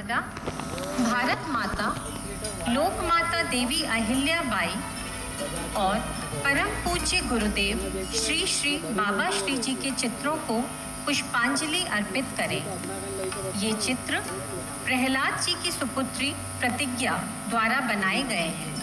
नर्मदा, भारत माता, लोक माता देवी अहिल्याबाई और परम पूज्य गुरुदेव श्री श्री बाबा श्री जी के चित्रों को पुष्पांजलि अर्पित करें। ये चित्र प्रहलाद जी की सुपुत्री प्रतिज्ञा द्वारा बनाए गए हैं।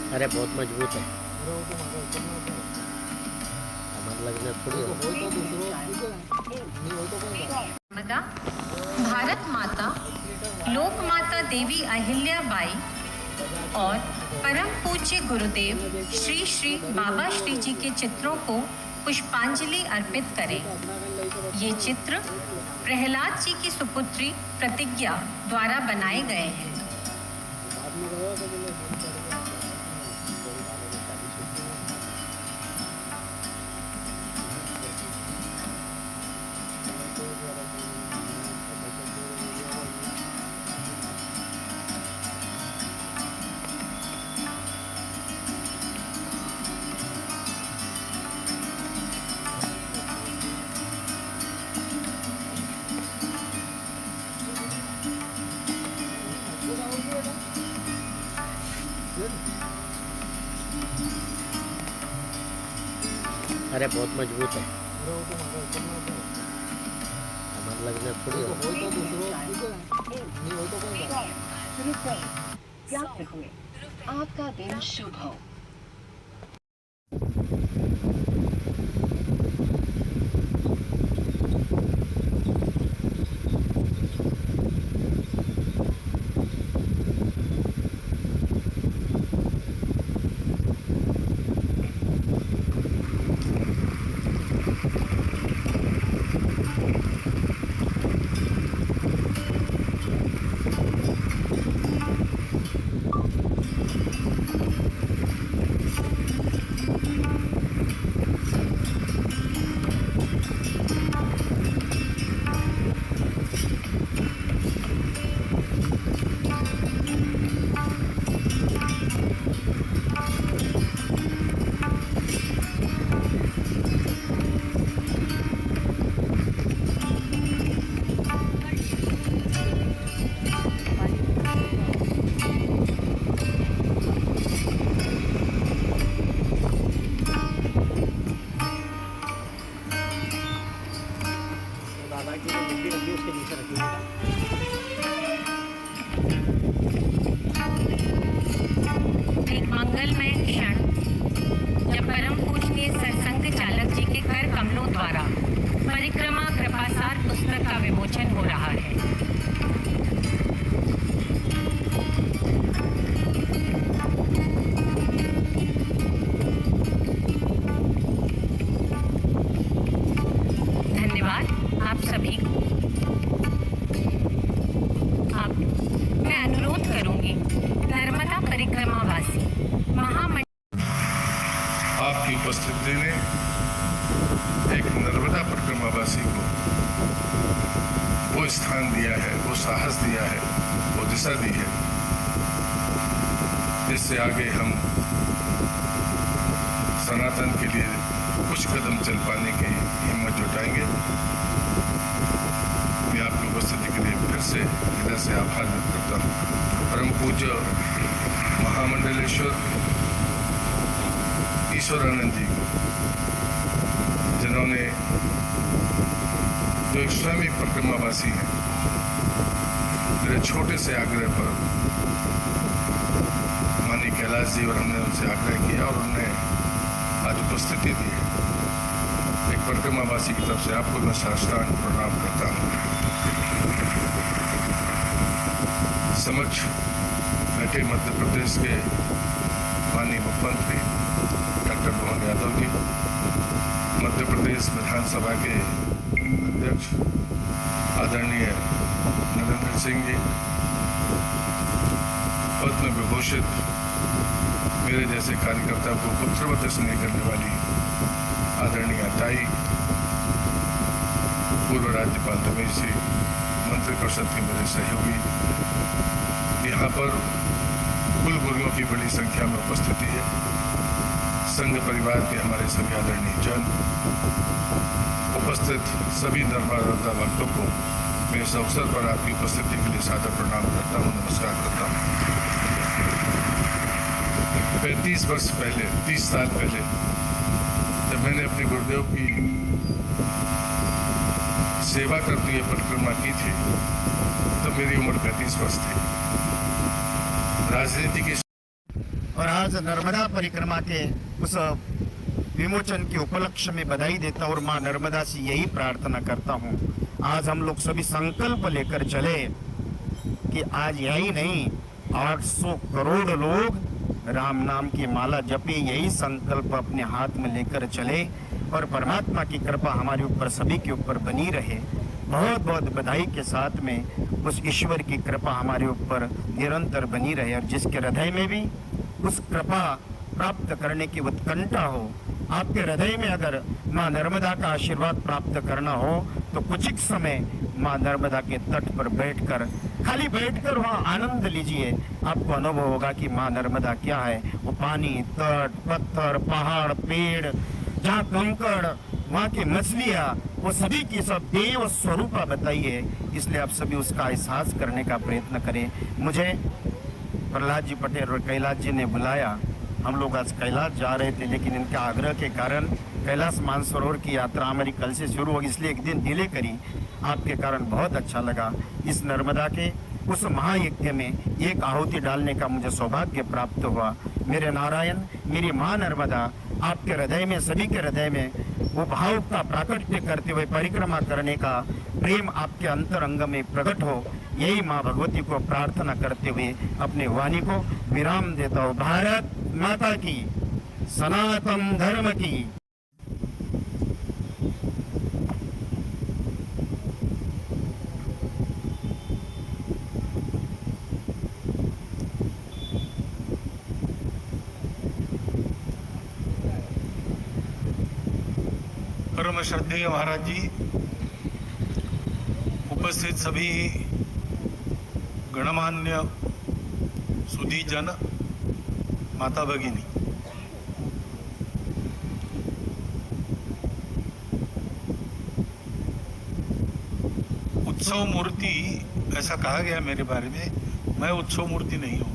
अरे बहुत मजबूत है, हमारे लगने थोड़ी नर्मदा, भारत माता, लोक माता देवी अहिल्याबाई और परम पूज्य गुरुदेव श्री श्री बाबा श्री जी के चित्रों को पुष्पांजलि अर्पित करें। ये चित्र प्रहलाद जी की सुपुत्री प्रतिज्ञा द्वारा बनाए गए हैं। अरे बहुत मजबूत है, हमारे लगने थोड़ी आपका दिन शुभ हो। एक मंगलमय क्षण जब परम पूजनीय सरसंघ चालक जी के कर कमलों द्वारा परिक्रमा कृपासार पुस्तक का विमोचन हो रहा है। धन्यवाद आप सभी को। मैं अनुरोध करूंगी नर्मदा परिक्रमावासी महामंडल आपकी उपस्थिति ने एक नर्मदा परिक्रमावासी को वो स्थान दिया है, वो साहस दिया है, वो दिशा दी है, जिससे आगे हम सनातन के लिए कुछ कदम चल पाने की हिम्मत जुटाएंगे। मैं आपकी उपस्थिति के लिए फिर से हृदय से आभार व्यक्त करता हूँ। परम पूज्य महामंडलेश्वर ईश्वरानंद जी को, जिन्होंने जो एक स्वयं ही परिक्रमावासी हैं, मेरे छोटे से आग्रह पर माननीय कैलाश जी और हमने उनसे आग्रह किया और उन्होंने आज उपस्थिति दी है। एक परिक्रमावासी की तरफ से आपको मैं साष्टांग प्रणाम करता हूँ। समक्ष बैठे मध्य प्रदेश के माननीय मुख्यमंत्री डॉक्टर मोहन यादव जी, मध्य मध्य प्रदेश विधानसभा के अध्यक्ष आदरणीय नरेंद्र सिंह जी, पद्म विभूषित मेरे जैसे कार्यकर्ता को पुत्रवत स्नेह करने वाली आदरणीय ताई, पूर्व राज्यपाल रमेश जी, मंत्रिपरिषद के मेरे सहयोगी, यहाँ पर कुलगुरुओं की बड़ी संख्या में उपस्थिति है, संघ परिवार के हमारे सभी आदरणीय जन, उपस्थित सभी नर्मदा भक्तों को मैं इस अवसर पर आपकी उपस्थिति के लिए सादर प्रणाम करता हूँ, नमस्कार करता हूँ। 35 वर्ष पहले, 30 साल पहले जब मैंने अपने गुरुदेव की सेवा करते हुए परिक्रमा की थी, तब मेरी उम्र 35 वर्ष थी। राजनीति की और आज नर्मदा परिक्रमा के उस विमोचन के उपलक्ष्य में बधाई देता हूँ और माँ नर्मदा से यही प्रार्थना करता हूँ, आज हम लोग सभी संकल्प लेकर चले कि आज यही नहीं 800 करोड़ लोग राम नाम की माला जपे, यही संकल्प अपने हाथ में लेकर चले और परमात्मा की कृपा हमारे ऊपर सभी के ऊपर बनी रहे। बहुत बहुत बधाई के साथ में उस ईश्वर की कृपा हमारे ऊपर निरंतर बनी रहे और जिसके हृदय में भी उस कृपा प्राप्त करने की उत्कंठा हो, आपके हृदय में अगर माँ नर्मदा का आशीर्वाद प्राप्त करना हो तो कुछ ही समय माँ नर्मदा के तट पर बैठकर, खाली बैठकर वहाँ आनंद लीजिए। आपको अनुभव होगा कि माँ नर्मदा क्या है। वो पानी, तट, पत्थर, पहाड़, पेड़, जहाँ कंकड़, वहाँ की मछलियाँ, वो सभी की सब देव स्वरूपा बताइए। इसलिए आप सभी उसका एहसास करने का प्रयत्न करें। मुझे प्रहलाद जी पटेल और कैलाश जी ने बुलाया। हम लोग आज कैलाश जा रहे थे, लेकिन इनके आग्रह के कारण कैलाश मानसरोवर की यात्रा हमारी कल से शुरू होगी, इसलिए एक दिन डिले करी। आपके कारण बहुत अच्छा लगा। इस नर्मदा के उस महायज्ञ में एक आहुति डालने का मुझे सौभाग्य प्राप्त हुआ। मेरे नारायण, मेरी माँ नर्मदा आपके हृदय में, सभी के हृदय में वो भाव का प्राकट्य करते हुए परिक्रमा करने का प्रेम आपके अंतरंग में प्रकट हो, यही माँ भगवती को प्रार्थना करते हुए अपने वाणी को विराम देता हूँ। भारत माता की, सनातन धर्म की। परम श्रद्धेय महाराज जी, उपस्थित सभी गणमान्य सुधी जन, माता भगिनी, उत्सव मूर्ति ऐसा कहा गया मेरे बारे में। मैं उत्सव मूर्ति नहीं हूं।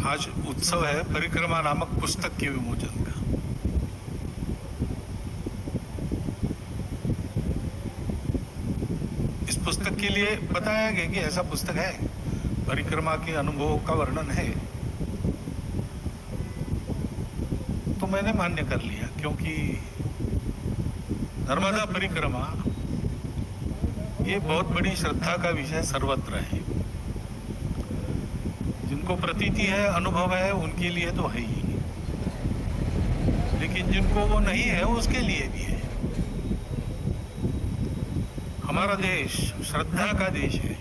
आज उत्सव है परिक्रमा नामक पुस्तक के विमोचन का। इस पुस्तक के लिए बताया गया कि ऐसा पुस्तक है, परिक्रमा के अनुभव का वर्णन है, तो मैंने मान्य कर लिया, क्योंकि नर्मदा परिक्रमा ये बहुत बड़ी श्रद्धा का विषय सर्वत्र है। जिनको प्रतीति है, अनुभव है, उनके लिए तो है ही, लेकिन जिनको वो नहीं है उसके लिए भी है। हमारा देश श्रद्धा का देश है।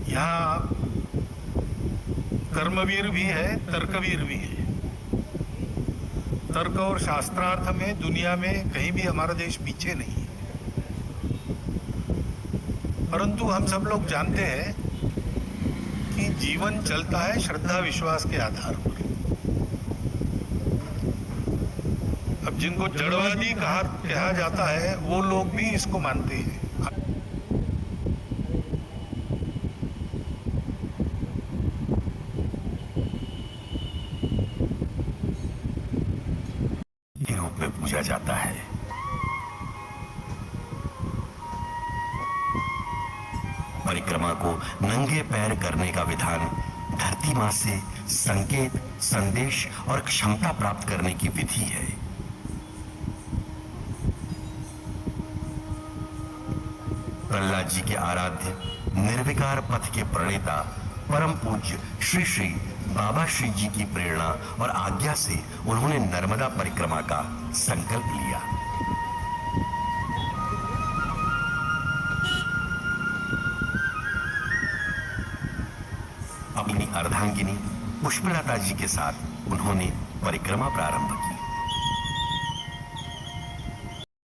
यहाँ कर्मवीर भी है, तर्कवीर भी है। तर्क और शास्त्रार्थ में दुनिया में कहीं भी हमारा देश पीछे नहीं है। परंतु हम सब लोग जानते हैं कि जीवन चलता है श्रद्धा विश्वास के आधार पर। अब जिनको जड़वादी कहा जाता है, वो लोग भी इसको मानते हैं। रूप में पूजा जाता है। परिक्रमा को नंगे पैर करने का विधान धरती मां से संकेत, संदेश और क्षमता प्राप्त करने की विधि है। प्रहलाद जी के आराध्य निर्विकार पथ के प्रणेता परम पूज्य श्री श्री बाबा श्री जी की प्रेरणा और आज्ञा से उन्होंने नर्मदा परिक्रमा का संकल्प लिया। अपनी अर्धांगिनी पुष्पलता जी के साथ उन्होंने परिक्रमा प्रारंभ की।